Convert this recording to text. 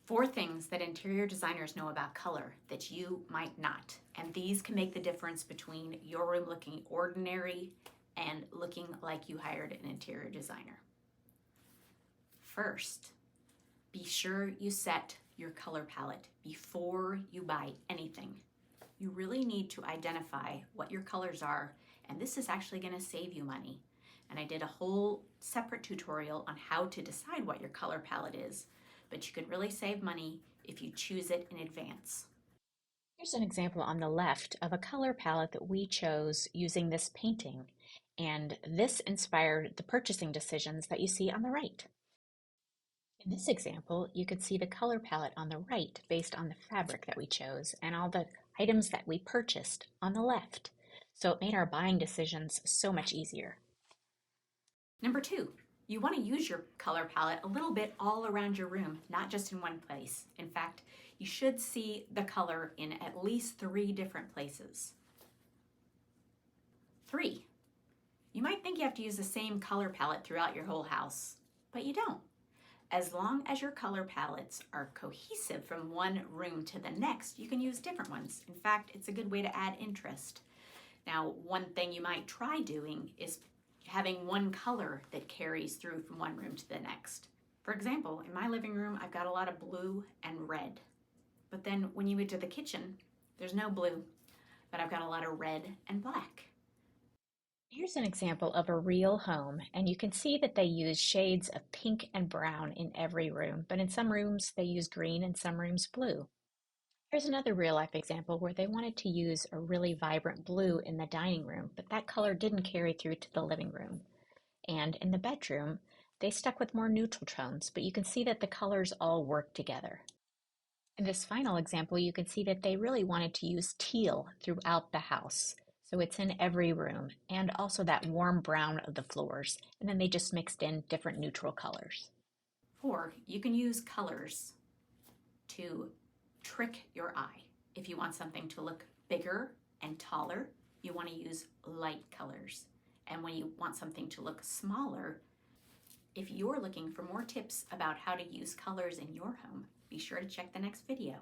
4 things that interior designers know about color that you might not. And these can make the difference between your room looking ordinary and looking like you hired an interior designer. First, be sure you set your color palette before you buy anything. You really need to identify what your colors are, and this is actually going to save you money. And I did a whole separate tutorial on how to decide what your color palette is, but you can really save money if you choose it in advance. Here's an example on the left of a color palette that we chose using this painting, and this inspired the purchasing decisions that you see on the right. In this example, you can see the color palette on the right based on the fabric that we chose and all the items that we purchased on the left. So it made our buying decisions so much easier. Number 2, you want to use your color palette a little bit all around your room, not just in one place. In fact, you should see the color in at least 3 different places. 3, you might think you have to use the same color palette throughout your whole house, but you don't. As long as your color palettes are cohesive from one room to the next, you can use different ones. In fact, it's a good way to add interest. Now, one thing you might try doing is having one color that carries through from one room to the next. For example, in my living room, I've got a lot of blue and red. But then when you move to the kitchen, there's no blue, but I've got a lot of red and black. Here's an example of a real home, and you can see that they use shades of pink and brown in every room, but in some rooms they use green and some rooms blue. Here's another real life example where they wanted to use a really vibrant blue in the dining room, but that color didn't carry through to the living room. And in the bedroom, they stuck with more neutral tones, but you can see that the colors all work together. In this final example, you can see that they really wanted to use teal throughout the house. So it's in every room, and also that warm brown of the floors. And then they just mixed in different neutral colors. 4, you can use colors to trick your eye. If you want something to look bigger and taller, you want to use light colors. And when you want something to look smaller, if you're looking for more tips about how to use colors in your home, be sure to check the next video.